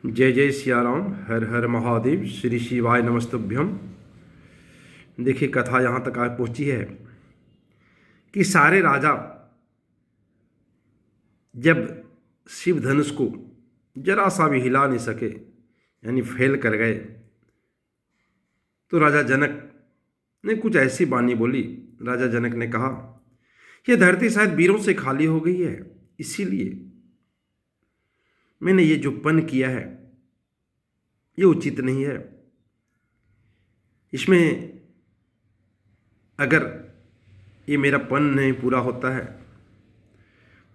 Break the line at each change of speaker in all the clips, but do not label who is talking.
जय जय सिया राम, हर हर महादेव, श्री शिवाय नमस्तुभ्यम। देखिए, कथा यहाँ तक आज पहुँची है कि सारे राजा जब शिव धनुष को जरा सा भी हिला नहीं सके, यानी फेल कर गए, तो राजा जनक ने कुछ ऐसी वाणी बोली। राजा जनक ने कहा, यह धरती शायद वीरों से खाली हो गई है, इसीलिए मैंने ये जो पन किया है ये उचित नहीं है। इसमें अगर ये मेरा पन नहीं पूरा होता है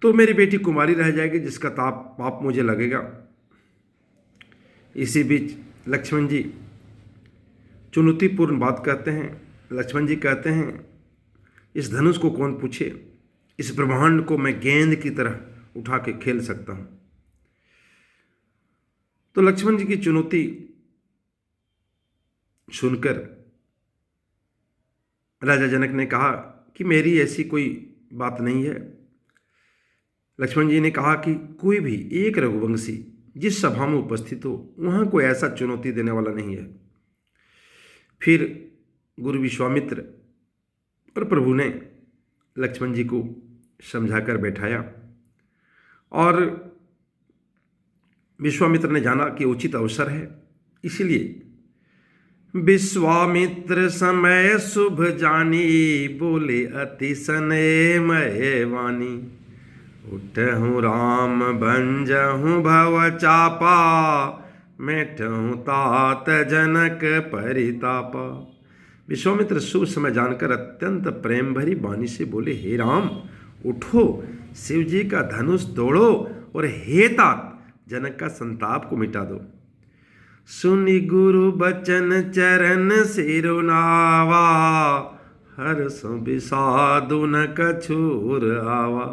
तो मेरी बेटी कुमारी रह जाएगी, जिसका पाप मुझे लगेगा। इसी बीच लक्ष्मण जी चुनौतीपूर्ण बात कहते हैं। लक्ष्मण जी कहते हैं, इस धनुष को कौन पूछे, इस ब्रह्मांड को मैं गेंद की तरह उठा के खेल सकता हूं। तो लक्ष्मण जी की चुनौती सुनकर राजा जनक ने कहा कि मेरी ऐसी कोई बात नहीं है। लक्ष्मण जी ने कहा कि कोई भी एक रघुवंशी जिस सभा में उपस्थित हो, वहां कोई ऐसा चुनौती देने वाला नहीं है। फिर गुरु विश्वामित्र और प्रभु ने लक्ष्मण जी को समझाकर बैठाया और विश्वामित्र ने जाना कि उचित अवसर है, इसीलिए विश्वामित्र समय शुभ जानी, बोले अति सने मय वाणी। उठहूँ राम भंजहूँ भव चापा, मैठहूँ तात जनक परितापा। विश्वामित्र शुभ समय जानकर अत्यंत प्रेम भरी वाणी से बोले, हे राम उठो, शिव जी का धनुष तोड़ो और हे तात जनक का संताप को मिटा दो। सुनि गुरु बचन चरण सिरुनावा, हर्षो विषादु न कछूर आवा।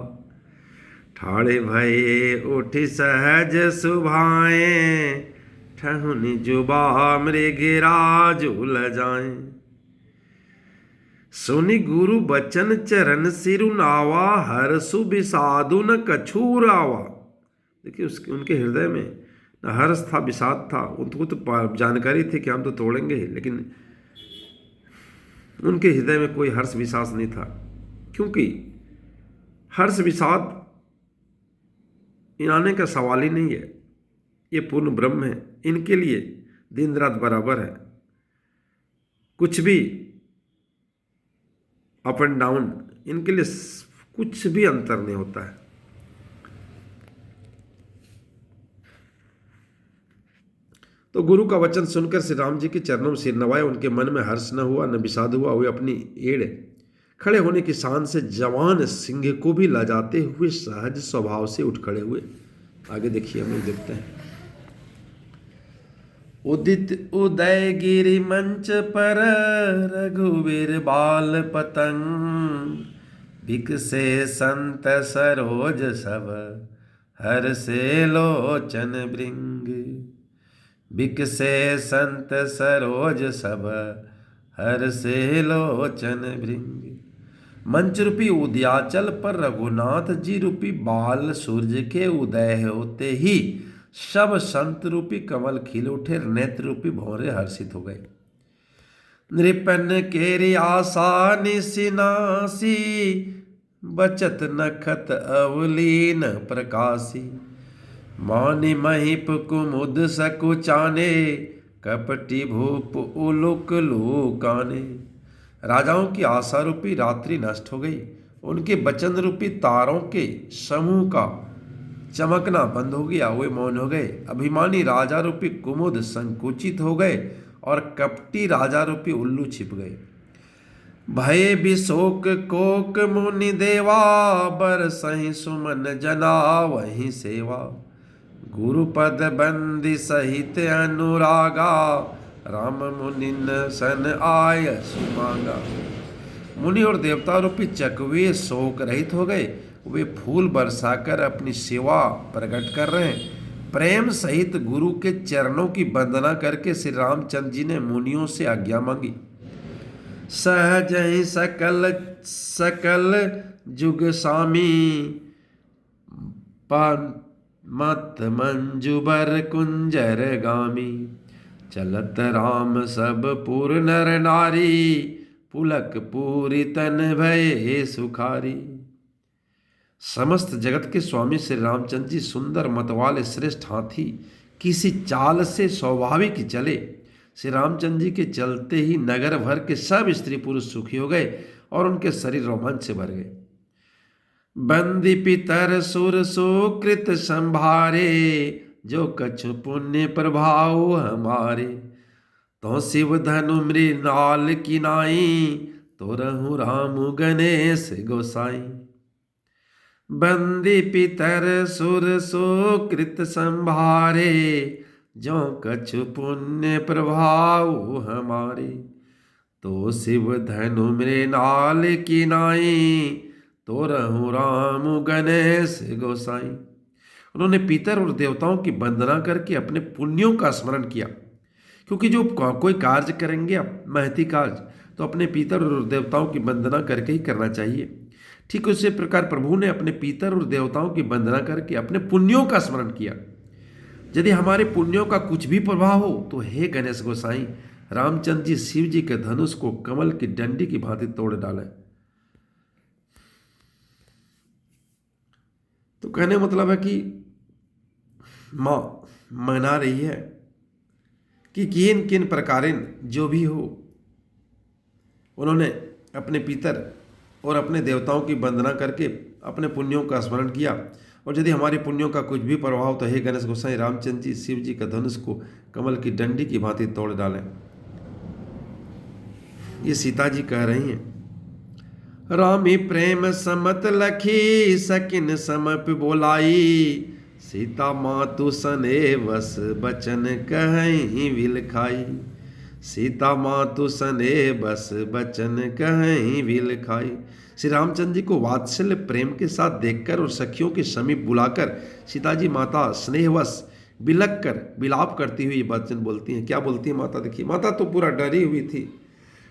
ठाड़े भये उठि सहज सुभाए, ठहुनि जुबा मृगिराज उलझाए। सुनि गुरु बचन चरण सिरुनावा, हर्षु विषादु न कछूर आवा। देखिए, उनके हृदय में न हर्ष था, विषाद था। उनको तो जानकारी थी कि हम तो तोड़ेंगे ही, लेकिन उनके हृदय में कोई हर्ष विषाद नहीं था, क्योंकि हर्ष विषाद इन आने का सवाल ही नहीं है। ये पूर्ण ब्रह्म है, इनके लिए दिन रात बराबर है। कुछ भी अप एंड डाउन, इनके लिए कुछ भी अंतर नहीं होता है। तो गुरु का वचन सुनकर श्री राम जी के चरणों में सिर नवाए। उनके मन में हर्ष न हुआ न विषाद हुआ। वे अपनी एड़ खड़े होने की शान से जवान सिंह को भी लजाते हुए सहज स्वभाव से उठ खड़े हुए। आगे देखिए, हम लोग देखते हैं। उदित उदय गिरि मंच पर, रघुवीर बाल पतंग। बिकसे संत सरोज सब, हर से लोचन भृंग। बिकसे संत सरोज सब, हर से लोचन भृंग। मंच रूपी उदयाचल पर रघुनाथ जी रूपी बाल सूर्य के उदय होते ही सब संत रूपी कमल खिल उठे, नेत्र रूपी भौरे हर्षित हो गए। नृपन केरी आशा निसिनासी, बचत नखत अवलीन प्रकाशी। मानि महिप कुमुद सकुचाने, कपटी भूप उलुक लूकाने। राजाओं की आशा रूपी रात्रि नष्ट हो गई। उनके वचन रूपी तारों के समूह का चमकना बंद हो गया, वे मौन हो गए। अभिमानी राजा रूपी कुमुद संकुचित हो गए और कपटी राजा रूपी उल्लू छिप गए। भय विशोक कोक मुनि देवा, बरसहि सुमन जना वहीं सेवा। गुरुपद बंदी सहित अनुरागा, राम मुनि सन आय सुमांगा। मुनि और देवता रूपी चकवे शोक रहित हो गए। वे फूल बरसाकर अपनी सेवा प्रकट कर रहे हैं। प्रेम सहित गुरु के चरणों की वंदना करके श्री रामचंद्र जी ने मुनियों से आज्ञा मांगी। सहज ही सकल सकल जुग स्वामी, मत मंजुबर कुंजर गामी, चलत राम सब पुर नर नारी, पुलक पूरी तन भये सुखारी। समस्त जगत के स्वामी श्री रामचंद्र जी सुंदर मत वाले श्रेष्ठ हाथी किसी चाल से स्वाभाविक ही चले। श्री रामचंद्र जी के चलते ही नगर भर के सब स्त्री पुरुष सुखी हो गए और उनके शरीर रोमांच से भर गए। बंदी पितर सुर सुकृत संभारे, जो कछु पुण्य प्रभाव हमारे, तो शिव धनु मृणाल किनाई, तो रहु राम गणेश गोसाई। बंदी पितर सुर सुकृत संभारे, जो कछु पुण्य प्रभाव हमारे, तो शिव धनु मृणाल किनाई, तो रहु राम गणेश गोसाई। उन्होंने पितर और देवताओं की वंदना करके अपने पुण्यों का स्मरण किया, क्योंकि जो कोई कार्य करेंगे महती कार्य तो अपने पितर और देवताओं की वंदना करके ही करना चाहिए। ठीक उसी प्रकार प्रभु ने अपने पितर और देवताओं की वंदना करके अपने पुण्यों का स्मरण किया। यदि हमारे पुण्यों का कुछ भी प्रभाव हो तो हे गणेश गोसाई, रामचंद्र जी शिव जी के धनुष को कमल की डंडी की भांति तोड़ डाले। तो कहने मतलब है कि माँ मना रही है कि किन किन प्रकारेण जो भी हो, उन्होंने अपने पितर और अपने देवताओं की वंदना करके अपने पुण्यों का स्मरण किया। और यदि हमारे पुण्यों का कुछ भी प्रभाव तो हे गणेश गोसाई, रामचंद्र जी शिव जी का धनुष को कमल की डंडी की भांति तोड़ डालें। ये सीता जी कह रही हैं, रामी प्रेम समत लखी, सकिन समप बोलाई, सीता मातु सने वस बचन कहीं विल खाई। सीता मातु सने बस बचन कहीं विल खाई। श्री रामचंद्र जी को वात्सल्य प्रेम के साथ देखकर और सखियों के समीप बुलाकर सीता जी माता स्नेहवश बिलक कर विलाप करती हुई ये वचन बोलती हैं। क्या बोलती है माता? देखिए, माता तो पूरा डरी हुई थी,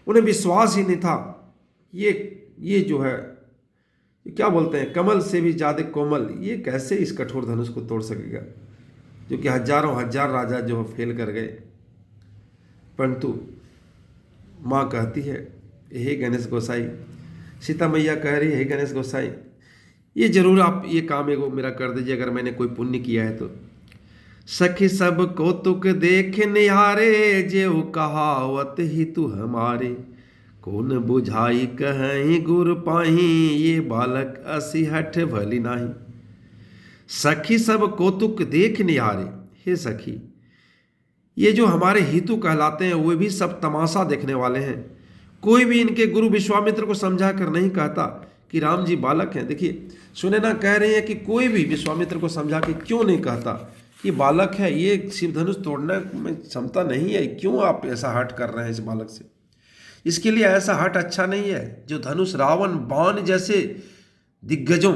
उन्हें विश्वास ही नहीं था ये जो है क्या बोलते हैं, कमल से भी ज़्यादा कोमल, ये कैसे इस कठोर धनुष को तोड़ सकेगा, जो कि हजारों हजार राजा जो फेल कर गए। परंतु माँ कहती है, हे गणेश गोसाई, सीता मैया कह रही है, हे गणेश गोसाई, ये जरूर आप ये काम एगो मेरा कर दीजिए, अगर मैंने कोई पुण्य किया है तो। सखी सब कौतुक देख निहारे, जेऊ कहावत ही तू हमारे, कौन बुझाई कहीं गुर पाही, ये बालक असी हठ भली नाही। सखी सब कौतुक देख निहारे, हे सखी, ये जो हमारे हितु कहलाते हैं वे भी सब तमाशा देखने वाले हैं। कोई भी इनके गुरु विश्वामित्र को समझा कर नहीं कहता कि राम जी बालक हैं। देखिए, सुनैना कह रही है कि कोई भी विश्वामित्र को समझा के क्यों नहीं कहता कि बालक है, ये शिव धनुष तोड़ने में क्षमता नहीं है, क्यों आप ऐसा हट कर रहे हैं इस बालक से। इसके लिए ऐसा हट अच्छा नहीं है। जो धनुष रावण बाण जैसे दिग्गजों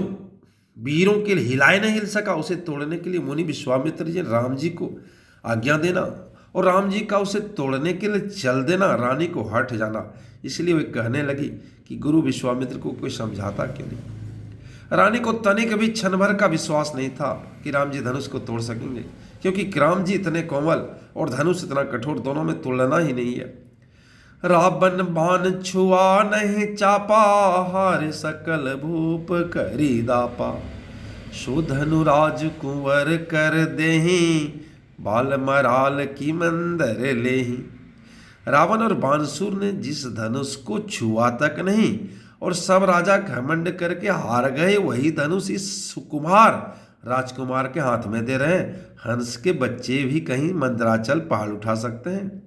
वीरों के लिए हिलाए नहीं हिल सका, उसे तोड़ने के लिए मुनि विश्वामित्र जी राम जी को आज्ञा देना और राम जी का उसे तोड़ने के लिए चल देना, रानी को हट जाना। इसलिए वे कहने लगी कि गुरु विश्वामित्र को कोई समझाता क्यों नहीं। रानी को तनिक भी क्षण भर का विश्वास नहीं था कि राम जी धनुष को तोड़ सकेंगे, क्योंकि राम जी इतने कोमल और धनुष इतना कठोर, दोनों में तुलना ही नहीं है। रावण बाण छुआ नहीं चापा, हार सकल भूप करी दापा, सुधनु राज कुंवर कर देही, बाल मराल की मंदर लेही। रावण और बानसूर ने जिस धनुष को छुआ तक नहीं और सब राजा घमंड करके हार गए, वही धनुष इस सुकुमार राजकुमार के हाथ में दे रहे हैं। हंस के बच्चे भी कहीं मंदराचल पहाड़ उठा सकते हैं।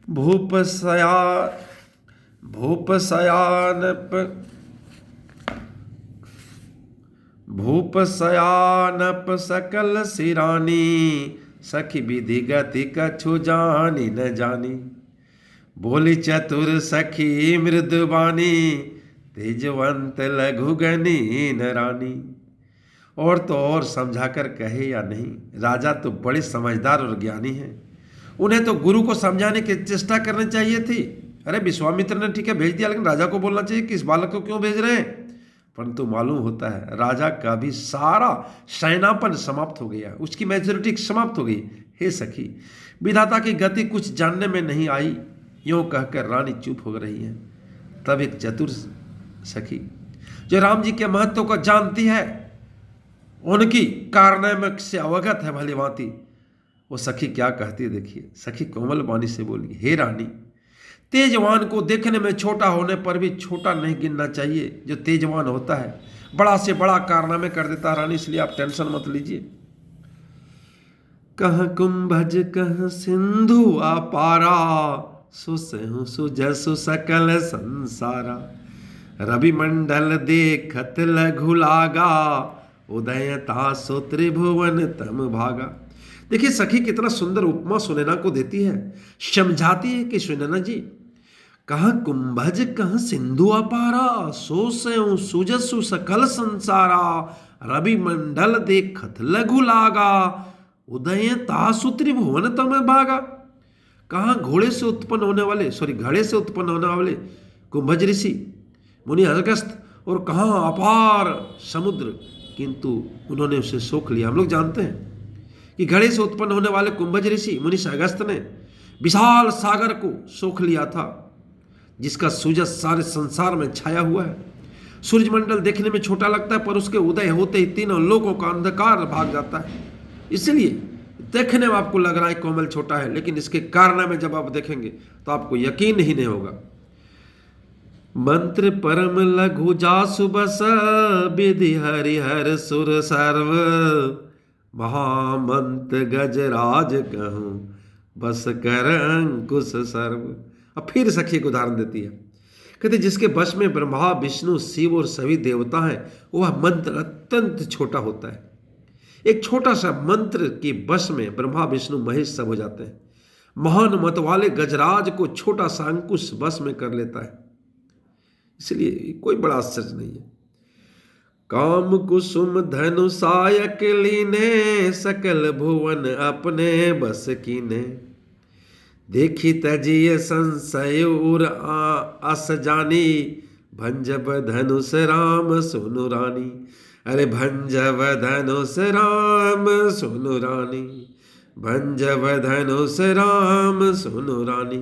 भूप सयानप सकल सिरानी, सखी विधि गति कछु जानी न जानी, बोली चतुर सखी मृदुबानी, तेजवंत लघु गनी न रानी। और तो और समझा कर कहे या नहीं, राजा तो बड़े समझदार और ज्ञानी हैं, उन्हें तो गुरु को समझाने की चेष्टा करनी चाहिए थी। अरे विश्वामित्र ने ठीक है भेज दिया, लेकिन राजा को बोलना चाहिए कि इस बालक को क्यों भेज रहे हैं। परंतु मालूम होता है राजा का भी सारा सेनापन समाप्त हो गया, उसकी मेजोरिटी समाप्त हो गई। हे सखी, विधाता की गति कुछ जानने में नहीं आई। यूं कहकर रानी चुप हो रही है। तब एक चतुर सखी जो राम जी के महत्व को जानती है, उनकी कारनामे से अवगत है भली भांति, वो सखी क्या कहती है देखिए। सखी कोमल वाणी से बोली, हे रानी, तेजवान को देखने में छोटा होने पर भी छोटा नहीं गिनना चाहिए। जो तेजवान होता है बड़ा से बड़ा कारनामे कर देता है रानी, इसलिए आप टेंशन मत लीजिए। कह कुंभज कह सिंधु अपारा, सुसहु सुजसु सकल संसारा। रवि मंडल देखत लघु लागा, उदय तासु त्रिभुवन तम भागा। देखिए सखी कितना सुंदर उपमा सुनैना को देती है, समझाती है कि सुनैना जी, कहाँ कुंभज कहाँ सिंधु अपारा, सोसउ सुजसु सकल संसारा। रवि मंडल देखत लघु लागा, उदय तासु त्रिभुवन तम भागा। कहाँ घोड़े से उत्पन्न होने वाले घड़े से उत्पन्न होने वाले कुंभज ऋषि मुनि अगस्त्य, और कहाँ अपार समुद्र, किंतु उन्होंने उसे सोख लिया। हम लोग जानते हैं कि घड़े से उत्पन्न होने वाले कुंभज ऋषि मुनि अगस्त्य ने विशाल सागर को सोख लिया था, जिसका सूरज सारे संसार में छाया हुआ है। सूर्यमंडल देखने में छोटा लगता है, पर उसके उदय होते ही तीनों लोगों का अंधकार भाग जाता है। इसलिए देखने में आपको लग रहा है कोमल छोटा है, लेकिन इसके कारनामे जब आप देखेंगे तो आपको यकीन ही नहीं होगा। मंत्र परम लघु जासु बस, विधि हरिहर सुर सर्व। महामंत्र गजराज कहूँ, बस कर अंकुश सर्व। अब फिर सखी एक उदाहरण देती है, कहते जिसके बस में ब्रह्मा विष्णु शिव और सभी देवता हैं, वह मंत्र अत्यंत छोटा होता है। एक छोटा सा मंत्र के बस में ब्रह्मा विष्णु महेश सब हो जाते हैं। महान मत वाले गजराज को छोटा सा अंकुश बस में कर लेता है, इसलिए कोई बड़ा आश्चर्य नहीं है। काम कुसुम धनु सायक लीने, सकल भुवन अपने बस कीने। देखी तजिय संशय उर अस जानी, भंजब धनुष राम सुनु रानी। अरे भंजब धनुष राम सुनु रानी, भंजब धनुष राम सुनु रानी।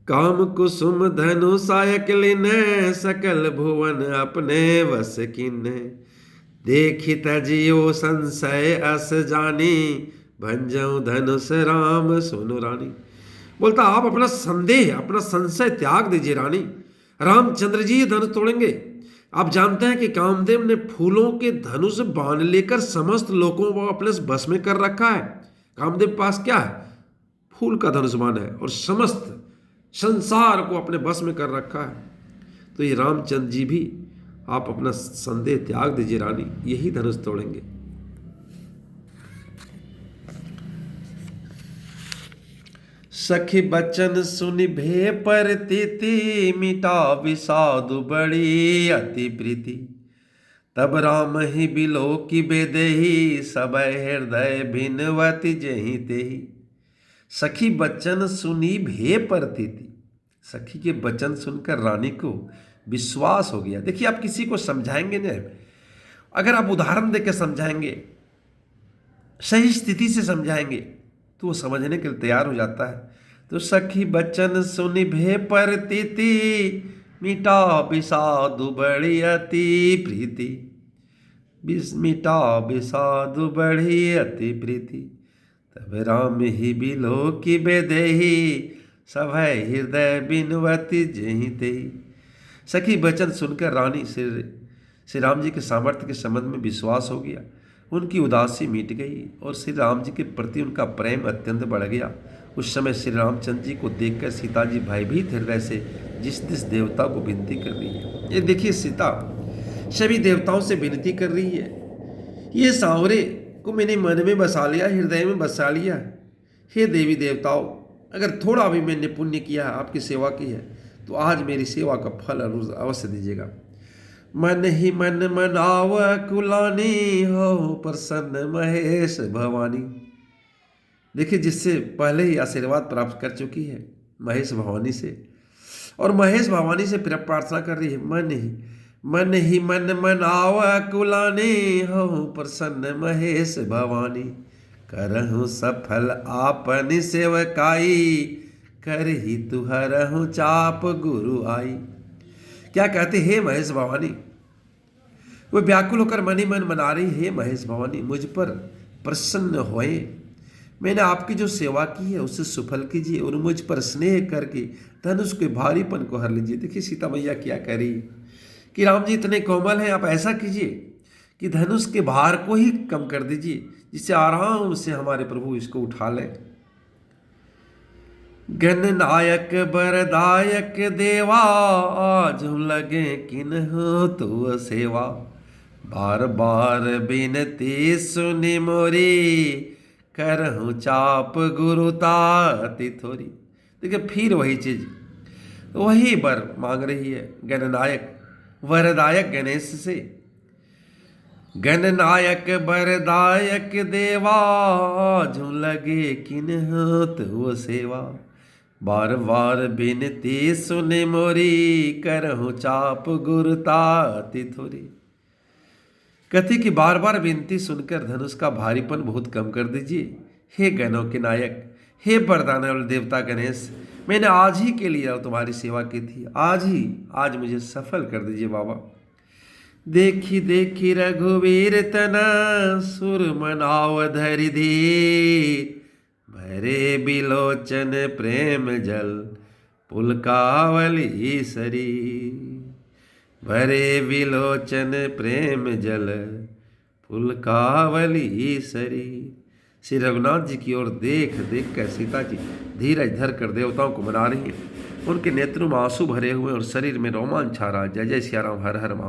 काम कुसुम धनु सायक लिने, सकल भुवन अपने वस किने। देखी तजियो संशय अस जानी, भंजऊ धनुष राम सुनु रानी। बोलता आप अपना संदेह अपना संशय त्याग दीजिए रानी, रामचंद्र जी धनुष तोड़ेंगे। आप जानते हैं कि कामदेव ने फूलों के धनुष बाण लेकर समस्त लोगों को अपने बस में कर रखा है। कामदेव के पास क्या है? फूल का धनुष बाण है, और समस्त संसार को अपने बस में कर रखा है। तो ये रामचंद्र जी भी आप अपना संदेह त्याग दीजिए रानी, यही धनुष तोड़ेंगे। सखी बचन सुनि भे पर तिति, मिटा विषादु बड़ी अति प्रीति। तब राम ही बिलो की बेदेही, सब हृदय भिन्नवति जही तेही। सखी बचन सुनी भे पर तिति, सखी के वचन सुनकर रानी को विश्वास हो गया। देखिए आप किसी को समझाएंगे ना, अगर आप उदाहरण देकर समझाएंगे, सही स्थिति से समझाएंगे, तो वो समझने के लिए तैयार हो जाता है। तो सखी बचन सुनि भे पर तिति, मिटा विषादु बड़ी अति प्रीति। मिटा विषादु बड़ी अति प्रीति। तब राम ही बिलो की बेदेही, सब हृदय बिनवती जही तेही। सखी वचन सुनकर रानी श्री राम जी के सामर्थ्य के संबंध में विश्वास हो गया। उनकी उदासी मिट गई और श्री राम जी के प्रति उनका प्रेम अत्यंत बढ़ गया। उस समय श्री रामचंद्र जी को देखकर सीता जी भयभीत हृदय से जिस देवता को विनती कर रही है। ये देखिए सीता सभी देवताओं से विनती कर रही है, ये सांवरे को मैंने मन में बसा लिया, हृदय में बसा लिया है। हे देवी देवताओं, अगर थोड़ा भी मैंने पुण्य किया है, आपकी सेवा की है, तो आज मेरी सेवा का फल अवश्य दीजिएगा। मन ही मन मनाव कुलानी, हो प्रसन्न महेश भवानी। देखिए जिससे पहले ही आशीर्वाद प्राप्त कर चुकी है महेश भवानी से, और महेश भवानी से प्रार्थना कर रही है, मन ही मन ही मन मनाव कुलानी, हो प्रसन्न महेश भवानी। करहूँ सफल आपन सेवकाई, करही तुहरहूँ चाप गुरु आई। क्या कहते, हे महेश भवानी, वो व्याकुल होकर मन ही मन मना रही, हे महेश भवानी मुझ पर प्रसन्न होए, मैंने आपकी जो सेवा की है उसे सफल कीजिए और मुझ पर स्नेह करके धनुष के भारीपन को हर लीजिए। देखिए सीता मैया क्या कह रही है कि राम जी इतने कोमल हैं, आप ऐसा कीजिए कि धनुष के भार को ही कम कर दीजिए, जिससे आराम से हमारे प्रभु इसको उठा लें। गणनायक बरदायक देवा, आज हम लगे किन्हु तो सेवा। बार बार बिनती सुनि मोरी, करहूँ चाप गुरु ताति थोरी। देखिए फिर वही चीज, वही वर मांग रही है गणनायक वरदायक गणेश से। गणनायक वरदायक देवा, जो लगे किन्हु तो सेवा। बार बार बिनती सुने मोरी, करहूँ चाप गुरु ताति थोरी। कहते कि बार बार विनती सुनकर धनुष का भारीपन बहुत कम कर दीजिए। हे गणों के नायक, हे वरदान वाले देवता गणेश, मैंने आज ही के लिए तुम्हारी सेवा की थी, आज मुझे सफल कर दीजिए बाबा। देखी देखी रघुवीर तना, सुर मनाव धरि धीर। भरे बिलोचन प्रेम जल, पुलकावली शरीर। भरे विलोचन प्रेम जल, पुलकावली शरीर। श्री रघुनाथ जी की ओर देख देख कर सीता जी धीरज धर कर देवताओं को मना रही हैं। उनके नेत्रों में आंसू भरे हुए और शरीर में रोमांच छा रहा। जय जय सिया राम, हर हर महादेव।